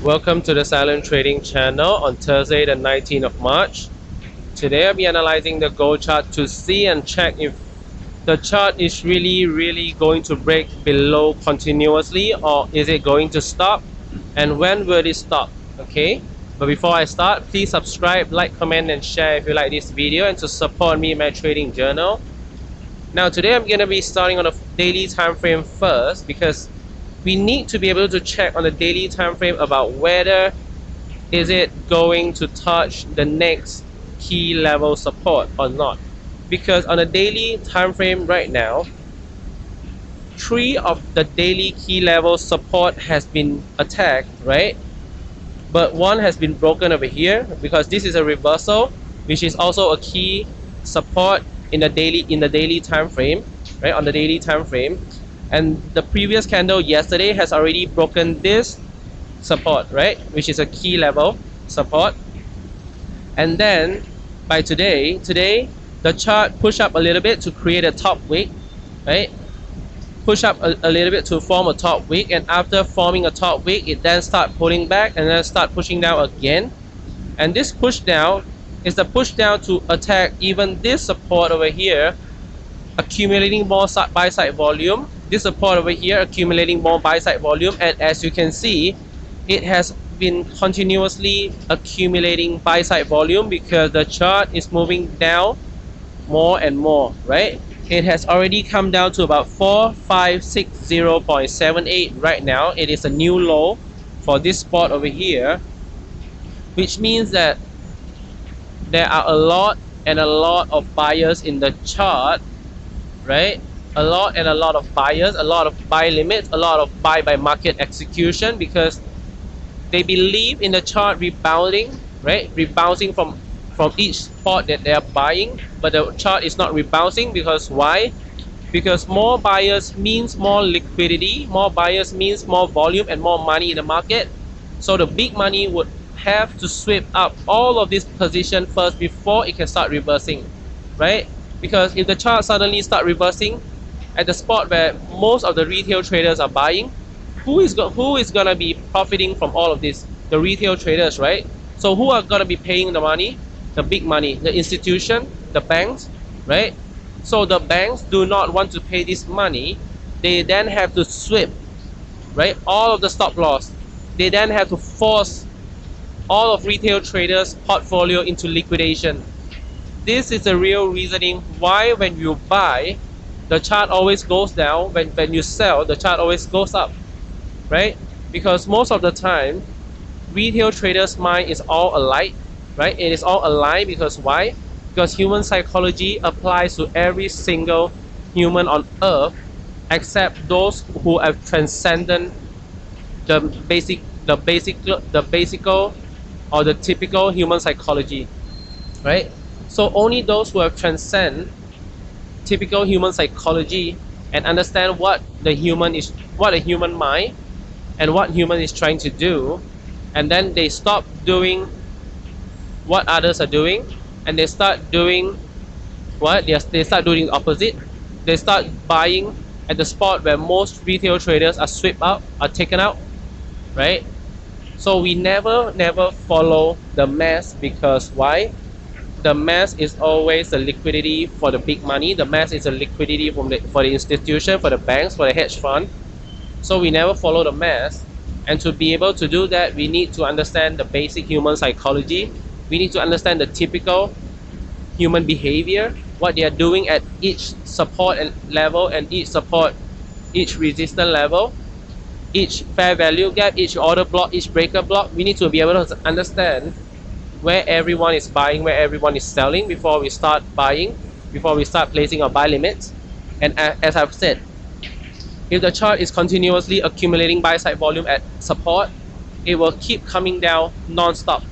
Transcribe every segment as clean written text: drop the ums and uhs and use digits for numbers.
Welcome to the Silent Trading channel on Thursday the 19th of March. Today I'll be analyzing the gold chart to see and check if the chart is really going to break below continuously, or is it going to stop, and when will it stop. Okay, but before I start, please subscribe, like, comment and share if you like this video, and to support me in my trading journal. Now today I'm going to be starting on a daily time frame first, because we need to be able to check on the daily time frame about whether is it going to touch the next key level support or not. Because on a daily time frame right now, 3 of the daily key level support has been attacked, right? But 1 has been broken over here, because this is a reversal, which is also a key support in the daily time frame, right? On the daily time frame. And the previous candle yesterday has already broken this support, right? Which is a key level support. And then by today the chart push up a little bit to create a top wick, right? Push up a little bit to form a top wick, and after forming a top wick, it then start pulling back and then start pushing down again. And this push down is the push down to attack even this support over here, accumulating more buy side volume. This support over here accumulating more buy side volume, and as you can see, it has been continuously accumulating buy side volume because the chart is moving down more and more, right? It has already come down to about 4560.78 right now. It is a new low for this spot over here, which means that there are a lot of buyers in the chart, right? A lot of buyers, a lot of buy limits, a lot of buy by market execution, because they believe in the chart rebounding, right? Rebounding from each spot that they are buying, but the chart is not rebounding. Because why? Because more buyers means more liquidity, more buyers means more volume and more money in the market. So the big money would have to sweep up all of this position first before it can start reversing, right? Because if the chart suddenly start reversing at the spot where most of the retail traders are buying, who is gonna be profiting from all of this? The retail traders, right? So who are gonna be paying the money? The big money, the institution, the banks, right? So the banks do not want to pay this money. They then have to sweep, right, all of the stop loss. They then have to force all of retail traders' portfolio into liquidation. This is the real reasoning why when you buy, the chart always goes down. When you sell, the chart always goes up, right? Because most of the time, retail traders' mind is all alike, right? It is all aligned. Because why? Because human psychology applies to every single human on earth, except those who have transcended the basical or the typical human psychology, right? So only those who have transcended typical human psychology and understand what the human mind and what human is trying to do, and then they stop doing what others are doing, and they start doing what they start doing the opposite. They start buying at the spot where most retail traders are swept up, are taken out, right? So we never follow the mass. Because why? The mass is always the liquidity for the big money. The mass is a liquidity for the institution, for the banks, for the hedge fund. So we never follow the mass. And to be able to do that, we need to understand the basic human psychology. We need to understand the typical human behavior, what they are doing at each support and level, and each resistance level, each fair value gap, each order block, each breaker block. We need to be able to understand where everyone is buying, where everyone is selling before we start buying, before we start placing our buy limits. And as I've said, if the chart is continuously accumulating buy side volume at support, it will keep coming down non-stop.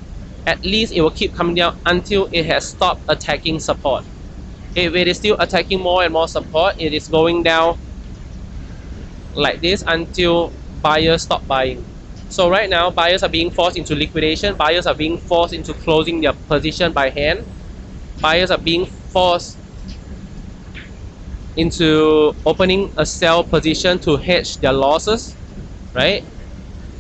At least it will keep coming down until it has stopped attacking support. If it is still attacking more and more support, it is going down like this until buyers stop buying. So right now, buyers are being forced into liquidation. Buyers are being forced into closing their position by hand. Buyers are being forced into opening a sell position to hedge their losses, right?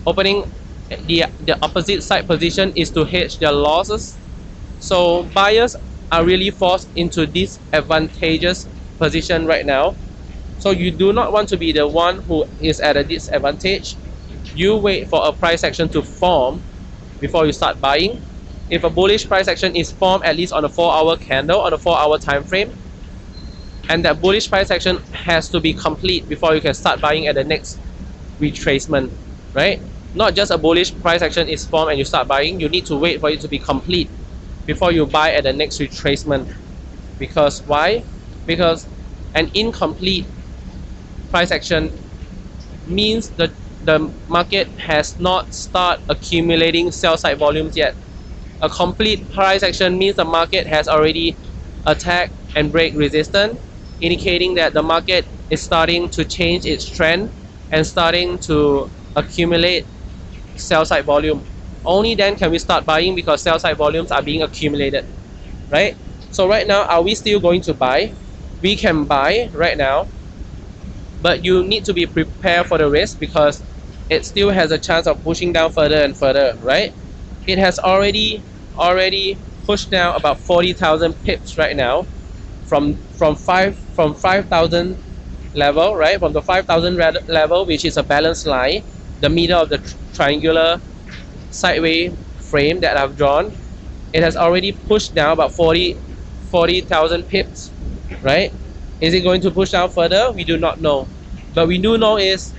Opening the opposite side position is to hedge their losses. So buyers are really forced into this advantageous position right now. So you do not want to be the one who is at a disadvantage. You wait for a price action to form before you start buying. If a bullish price action is formed at least on a 4-hour candle, on a 4-hour time frame, and that bullish price action has to be complete before you can start buying at the next retracement, right? Not just a bullish price action is formed and you start buying. You need to wait for it to be complete before you buy at the next retracement. Because why? Because an incomplete price action means that the market has not started accumulating sell side volumes yet. A complete price action means the market has already attacked and break resistance, indicating that the market is starting to change its trend and starting to accumulate sell side volume. Only then can we start buying, because sell side volumes are being accumulated, right? So right now, are we still going to buy? We can buy right now, but you need to be prepared for the risk, because it still has a chance of pushing down further and further, right? It has already pushed down about 40,000 pips right now from 5,000 level, right? From the 5,000 level, which is a balanced line, the middle of the triangular sideways frame that I've drawn, it has already pushed down about 40,000 pips, right? Is it going to push down further? We do not know. But we do know is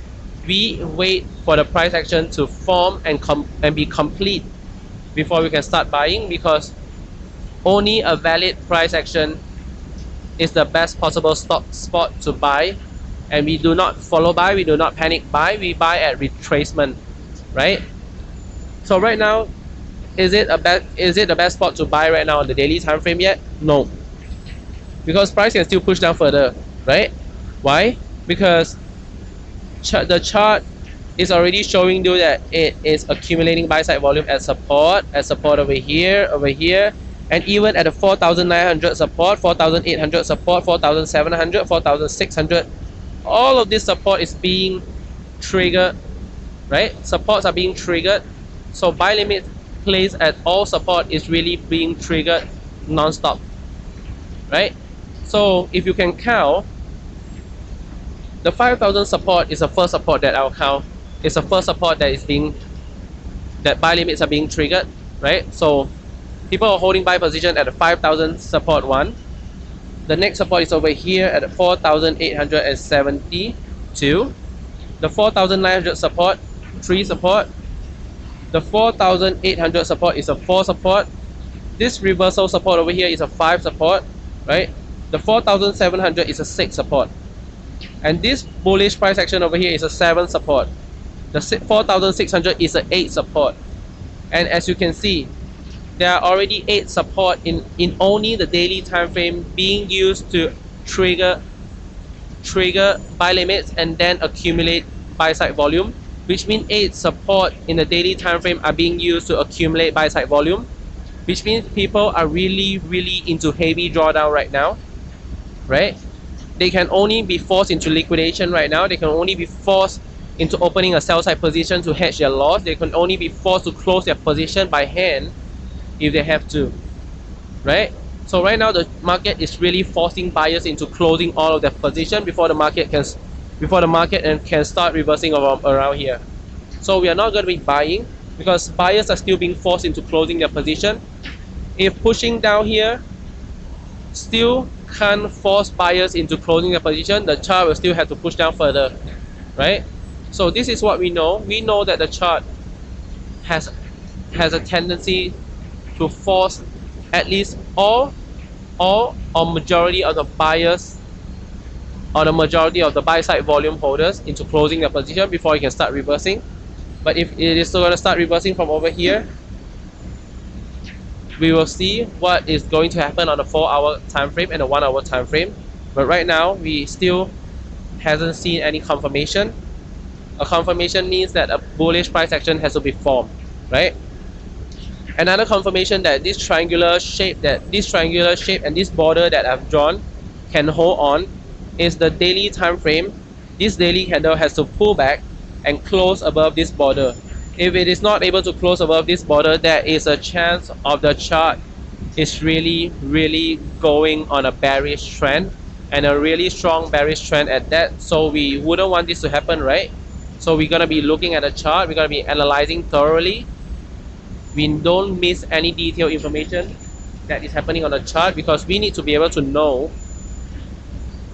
we wait for the price action to form and be complete before we can start buying, because only a valid price action is the best possible spot to buy. And we do not follow buy, we do not panic buy, we buy at retracement, right? So right now, is it the best spot to buy right now on the daily time frame yet? No, because price can still push down further, right? Why? Because the chart is already showing you that it is accumulating buy side volume at support over here, and even at the 4,900 support, 4,800 support, 4,700, 4,600, all of this support is being triggered, right? Supports are being triggered. So buy limit placed at all support is really being triggered non-stop, right? So if you can count, the 5,000 support is the first support that I'll count. It's the first support that buy limits are being triggered, right? So people are holding buy position at the 5,000 support one. The next support is over here at 4,872. The 4,900 support, 3 support. The 4,800 support is a 4 support. This reversal support over here is a 5 support, right? The 4,700 is a 6 support. And this bullish price action over here is a 7 support. The 4,600 is a 8 support. And as you can see, there are already 8 support in only the daily time frame being used to trigger buy limits and then accumulate buy side volume, which means 8 support in the daily time frame are being used to accumulate buy side volume, which means people are really into heavy drawdown right now, right? They can only be forced into liquidation right now. They can only be forced into opening a sell side position to hedge their loss. They can only be forced to close their position by hand if they have to, right? So right now the market is really forcing buyers into closing all of their position before the market can start reversing around here. So we are not going to be buying, because buyers are still being forced into closing their position. If pushing down here still can't force buyers into closing their position, the chart will still have to push down further, right? So this is what we know. We know that the chart has a tendency to force at least all or majority of the buyers, or the majority of the buy side volume holders, into closing their position before it can start reversing. But if it is still going to start reversing from over here, we will see what is going to happen on the 4-hour time frame and the 1-hour time frame. But right now we still hasn't seen any confirmation. A confirmation means that a bullish price action has to be formed, right? Another confirmation that this triangular shape and this border that I've drawn can hold on is the daily time frame. This daily candle has to pull back and close above this border. If it is not able to close above this border, there is a chance of the chart is really going on a bearish trend, and a really strong bearish trend at that. So we wouldn't want this to happen, right? So we're gonna be looking at the chart, we're gonna be analyzing thoroughly. We don't miss any detailed information that is happening on the chart, because we need to be able to know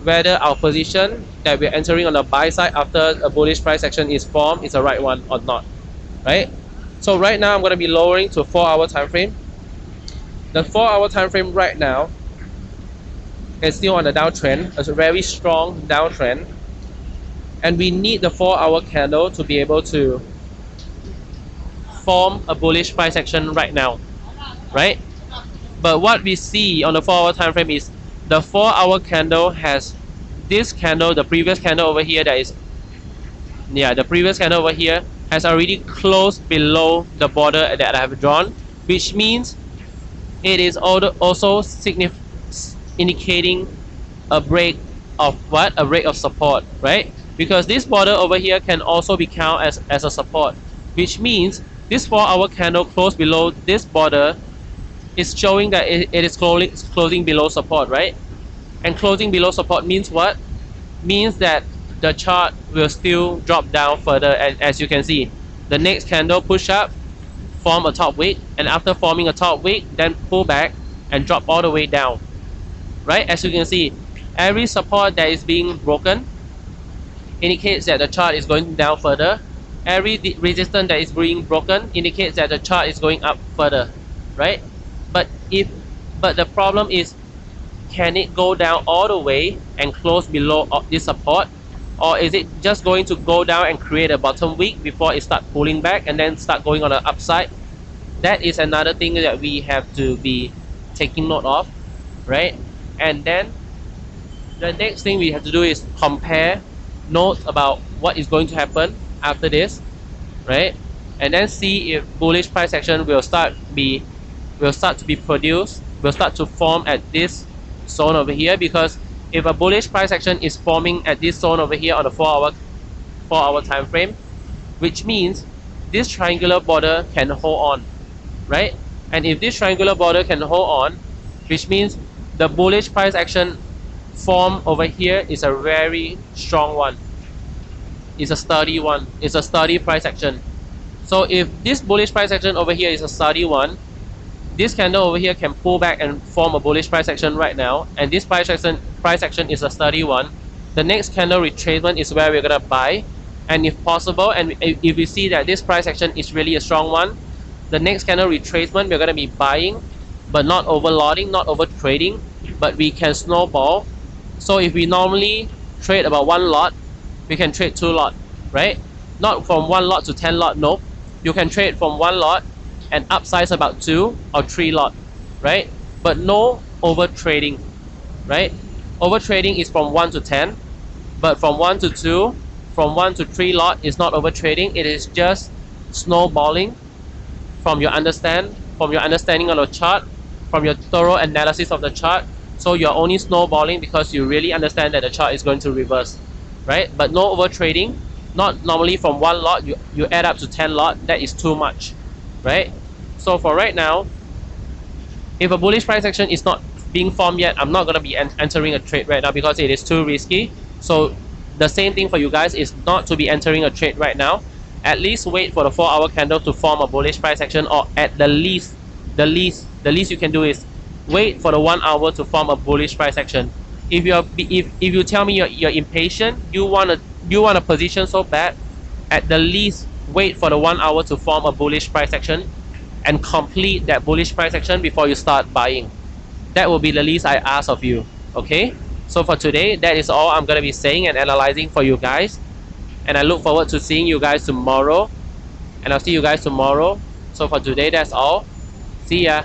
whether our position that we're entering on the buy side after a bullish price action is formed is the right one or not, right? So right now I'm going to be lowering to 4-hour time frame. The 4-hour time frame right now is still on a downtrend. It's a very strong downtrend, and we need the 4-hour candle to be able to form a bullish price action right now, right? But what we see on the 4-hour time frame is the 4-hour candle has this candle, the previous candle over here, that is, yeah, the previous candle over here has already closed below the border that I have drawn, which means it is also indicating a break of what? A break of support, right? Because this border over here can also be counted as a support, which means this 4-hour candle closed below this border is showing that it is closing below support, right? And closing below support means what? Means that the chart will still drop down further, and as you can see, the next candle push up, form a top wick, and after forming a top wick, then pull back and drop all the way down, right? As you can see, every support that is being broken indicates that the chart is going down further. Every resistance that is being broken indicates that the chart is going up further, right? But the problem is, can it go down all the way and close below this support, or is it just going to go down and create a bottom wick before it start pulling back and then start going on the upside? That is another thing that we have to be taking note of, right? And then the next thing we have to do is compare notes about what is going to happen after this, right? And then see if bullish price action will start to be produced, will start to form at this zone over here. Because if a bullish price action is forming at this zone over here on the 4-hour time frame, which means this triangular border can hold on, right? And if this triangular border can hold on, which means the bullish price action form over here is a very strong one. It's a sturdy one. It's a sturdy price action. So if this bullish price action over here is a sturdy one, this candle over here can pull back and form a bullish price action right now, and this price action is a sturdy one. The next candle retracement is where we're gonna buy, and if possible, and if we see that this price action is really a strong one, the next candle retracement we're gonna be buying, but not overloading, not over trading, but we can snowball. So if we normally trade about 1 lot, we can trade 2 lot, right? Not from 1 lot to 10 lot, no. You can trade from 1 lot and upsize about 2 or 3 lot, right? But no over trading, right? Over trading is from 1 to 10, but from 1 to 2, from 1 to 3 lot is not over trading. It is just snowballing from your understanding on the chart, from your thorough analysis of the chart. So you're only snowballing because you really understand that the chart is going to reverse, right? But no over trading. Not normally from 1 lot you add up to 10 lot. That is too much, right? So for right now, if a bullish price action is not being formed yet, I'm not going to be entering a trade right now because it is too risky. So the same thing for you guys is not to be entering a trade right now. At least wait for the 4-hour candle to form a bullish price action, or at the least you can do is wait for the 1 hour to form a bullish price action. If you tell me you're impatient, you want a position so bad, at the least wait for the 1 hour to form a bullish price action and complete that bullish price action before you start buying. That will be the least I ask of you, okay? So for today, that is all I'm going to be saying and analyzing for you guys, and I look forward to seeing you guys tomorrow, and I'll see you guys tomorrow. So for today, that's all. See ya.